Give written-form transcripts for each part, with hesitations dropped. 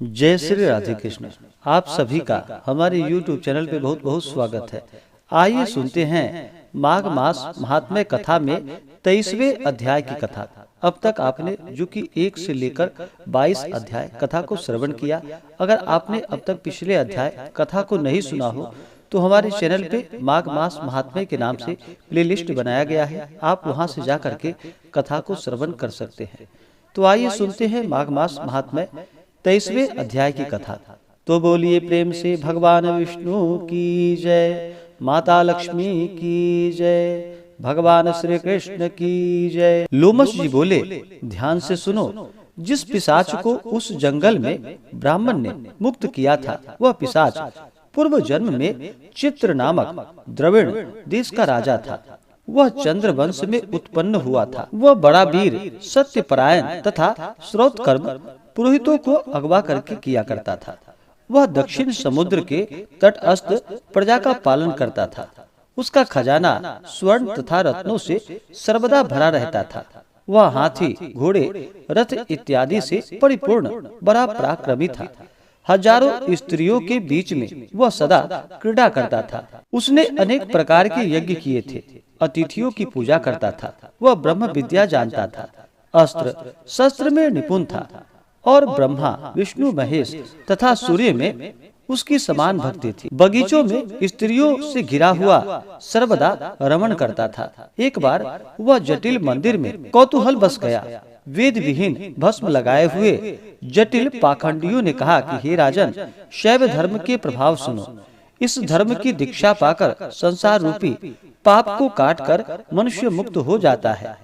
जय श्री राधे कृष्ण। आप सभी का हमारे YouTube चैनल पे बहुत बहुत स्वागत है। आइए सुनते हैं माघ मास महात्म्य कथा में 23वें अध्याय की कथा। अब तक आपने जो कि 1 से लेकर 22 अध्याय कथा को श्रवण किया। अगर आपने अब तक पिछले अध्याय कथा को नहीं सुना हो तो हमारे चैनल पे माघ मास महात्म्य के नाम से प्लेलिस्ट बनाया गया है, आप वहां से जा करके कथा को श्रवण कर सकते हैं। तो आइए सुनते हैं माघ मास महात्म्य 23वें अध्याय की कथा। तो बोलिए प्रेम से भगवान विष्णु की जय, माता लक्ष्मी की जय, भगवान श्री कृष्ण की जय। लोमश जी बोले, ध्यान से सुनो। जिस पिशाच को उस जंगल में ब्राह्मण ने मुक्त किया था, वह पिशाच पूर्व जन्म में चित्र नामक द्रविड़ देश का राजा था। वह चंद्र वंश में उत्पन्न हुआ था। वह बड़ा वीर, सत्यपरायण तथा श्रोतकर्म पुरोहितों को अगवा करके किया करता था। वह दक्षिण समुद्र के तटस्थ प्रजा का पालन करता था। उसका खजाना स्वर्ण तथा रत्नों से सर्वदा भरा रहता था। वह हाथी, घोड़े, रथ इत्यादि से परिपूर्ण बड़ा पराक्रमी था। हजारों स्त्रियों के बीच में वह सदा क्रीड़ा करता था। उसने अनेक प्रकार के यज्ञ किए थे। अतिथियों की पूजा करता था। वह ब्रह्म विद्या जानता था। अस्त्र शस्त्र में निपुण था और ब्रह्मा, विष्णु, महेश तथा सूर्य में उसकी समान भक्ति थी। बगीचों में स्त्रियों से घिरा हुआ सर्वदा रमण करता था। एक बार वह जटिल मंदिर में कौतूहल बस गया। वेद विहीन भस्म लगाए हुए जटिल पाखंडियों ने कहा कि हे राजन, शैव धर्म के प्रभाव सुनो। इस धर्म की दीक्षा पाकर संसार रूपी पाप को काटकर मनुष्य मुक्त हो जाता है।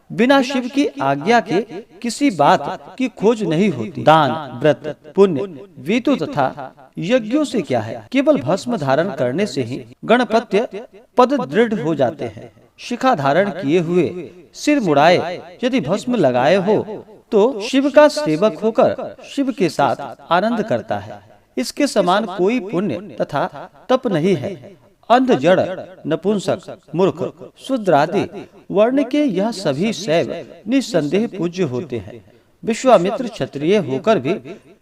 बिना शिव की आज्ञा के किसी बात की खोज नहीं होती। दान, व्रत, पुण्य, वेदों तथा यज्ञों से क्या है, केवल भस्म धारण करने से ही गणपत्य पद दृढ़ हो जाते हैं। शिखा धारण किए हुए, सिर मुड़ाए यदि भस्म लगाए हो तो शिव का सेवक होकर शिव के साथ आनंद करता है। इसके समान कोई पुण्य तथा तप नहीं है। अंध, जड़, नपुंसक, मूर्ख, शूद्र आदि वर्ण के यह सभी शैव निसंदेह पूज्य होते हैं। विश्वामित्र क्षत्रिय होकर भी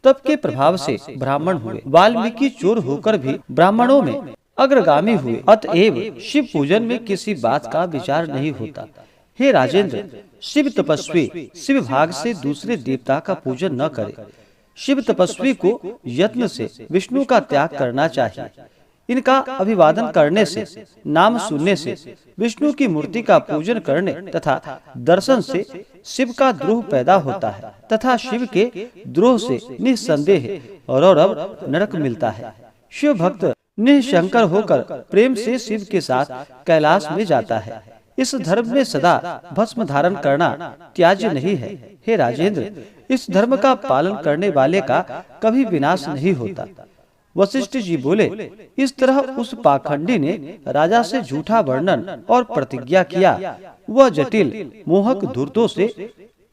तप के प्रभाव से ब्राह्मण हुए। वाल्मीकि चोर होकर भी ब्राह्मणों में अग्रगामी हुए। अतएव शिव पूजन में किसी बात का विचार नहीं होता। हे राजेंद्र, शिव तपस्वी शिव भाग से दूसरे देवता का पूजन न करे। शिव तपस्वी को यत्न से विष्णु का त्याग करना चाहिए। इनका अभिवादन करने से, नाम सुनने से, विष्णु की मूर्ति का पूजन करने तथा दर्शन से शिव का द्रोह पैदा होता है तथा शिव के द्रोह से निसंदेह रौरव नरक मिलता है। शिव भक्त निशंकर होकर प्रेम से शिव के साथ कैलाश में जाता है। इस धर्म में सदा भस्म धारण करना त्याज्य नहीं है। हे राजेंद्र, इस धर्म का पालन करने वाले का कभी विनाश नहीं होता। वशिष्ठ जी बोले, इस तरह उस पाखंडी ने राजा से झूठा वर्णन और प्रतिज्ञा किया। वह जटिल मोहक धूर्तों से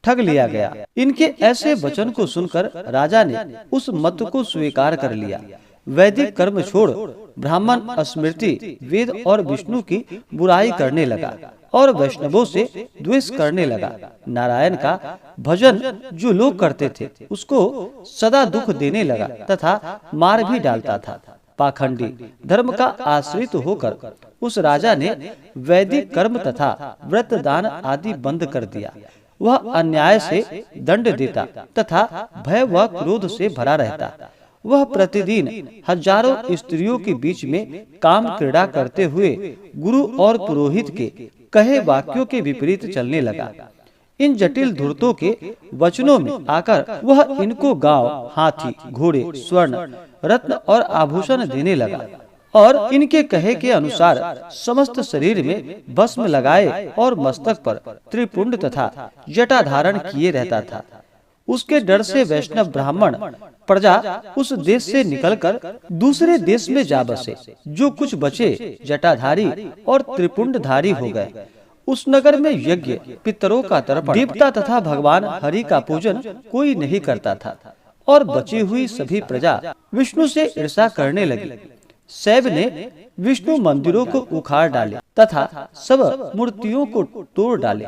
ठग लिया गया। इनके ऐसे वचन को सुनकर राजा ने उस मत को स्वीकार कर लिया। वैदिक कर्म छोड़ ब्राह्मण स्मृति, वेद और विष्णु की बुराई करने लगा और वैष्णवों से द्वेष करने लगा। नारायण का भजन जो लोग करते थे उसको सदा दुख देने लगा तथा मार भी डालता था। पाखंडी धर्म का आश्रित होकर उस राजा ने वैदिक कर्म तथा व्रत दान आदि बंद कर दिया। वह अन्याय से दंड देता तथा भय व क्रोध से भरा रहता। वह प्रतिदिन हजारों स्त्रियों के बीच में काम क्रीड़ा करते हुए गुरु और पुरोहित के कहे वाक्यों के विपरीत चलने लगा। इन जटिल धूर्तों के वचनों में आकर वह इनको गांव, हाथी, घोड़े, स्वर्ण, रत्न और आभूषण देने लगा और इनके कहे के अनुसार समस्त शरीर में भस्म लगाए और मस्तक पर त्रिपुंड तथा जटा धारण किए रहता था। उसके डर से वैष्णव ब्राह्मण प्रजा उस देश से निकलकर दूसरे देश में जा बसे। जो कुछ बचे जटाधारी और त्रिपुंडधारी हो गए। उस नगर में यज्ञ, पितरों का तर्पण, देवता तथा भगवान हरि का पूजन कोई नहीं करता था और बची हुई सभी प्रजा विष्णु से ईर्षा करने लगी। शैव ने विष्णु मंदिरों को उखाड़ डाले तथा सब मूर्तियों को तोड़ डाले।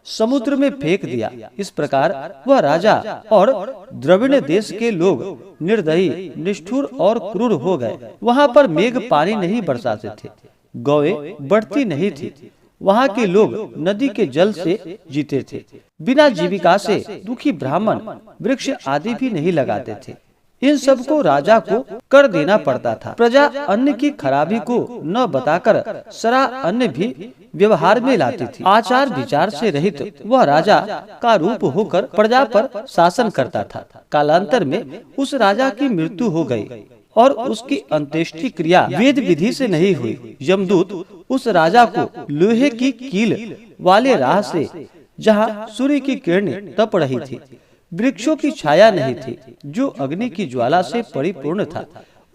समुद्र में फेंक दिया। इस प्रकार वह राजा और द्रविड़ देश के लोग निर्दयी, निष्ठुर और क्रूर हो गए। वहाँ पर मेघ पानी नहीं बरसाते थे, गौएं बढ़ती नहीं थी। वहाँ के लोग नदी के जल से जीते थे। बिना जीविका से दुखी ब्राह्मण वृक्ष आदि भी नहीं लगाते थे। इन सबको राजा को कर देना पड़ता था। प्रजा अन्न की खराबी को न बताकर सरा अन्न भी व्यवहार में लाती थी। आचार विचार से रहित वह राजा का रूप होकर प्रजा पर शासन करता था। कालांतर में उस राजा की मृत्यु हो गई और उसकी अंत्येष्टि क्रिया वेद विधि से नहीं हुई। यमदूत उस राजा को लोहे की कील वाले राह से, जहाँ सूर्य की किरणें तप रही थी, वृक्षों की छाया नहीं थी, जो अग्नि की ज्वाला से परिपूर्ण था,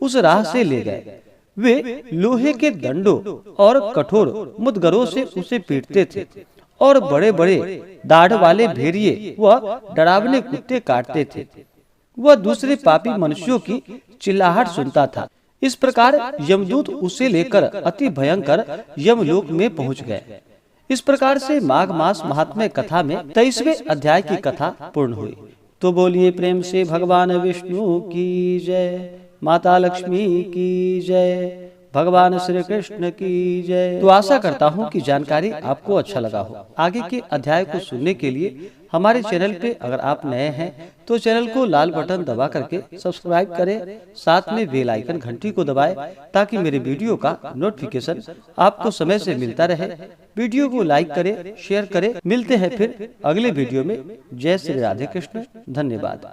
उस राह से ले गए। वे लोहे के दंडों और कठोर मुद्गरों से उसे पीटते थे और बड़े बड़े दाढ़ वाले भेड़िए व डरावने कुत्ते काटते थे। वह दूसरे पापी मनुष्यों की चिल्लाहट सुनता था। इस प्रकार यमदूत उसे लेकर अति भयंकर यमलोक में पहुंच गए। इस प्रकार से माघ मास महात्म्य कथा में 23वें अध्याय की कथा पूर्ण हुई। तो बोलिए प्रेम से भगवान विष्णु की जय, माता लक्ष्मी की जय, भगवान श्री कृष्ण की जय। तो आशा करता हूँ कि जानकारी आपको अच्छा लगा हो। आगे के अध्याय को सुनने के लिए हमारे चैनल पे अगर आप नए हैं तो चैनल को लाल बटन दबा करके सब्सक्राइब करें, साथ में बेल आइकन घंटी को दबाएं ताकि मेरे वीडियो का नोटिफिकेशन आपको समय से मिलता रहे। वीडियो को लाइक करें, शेयर करें। मिलते हैं फिर अगले वीडियो में। जय श्री राधे कृष्ण। धन्यवाद।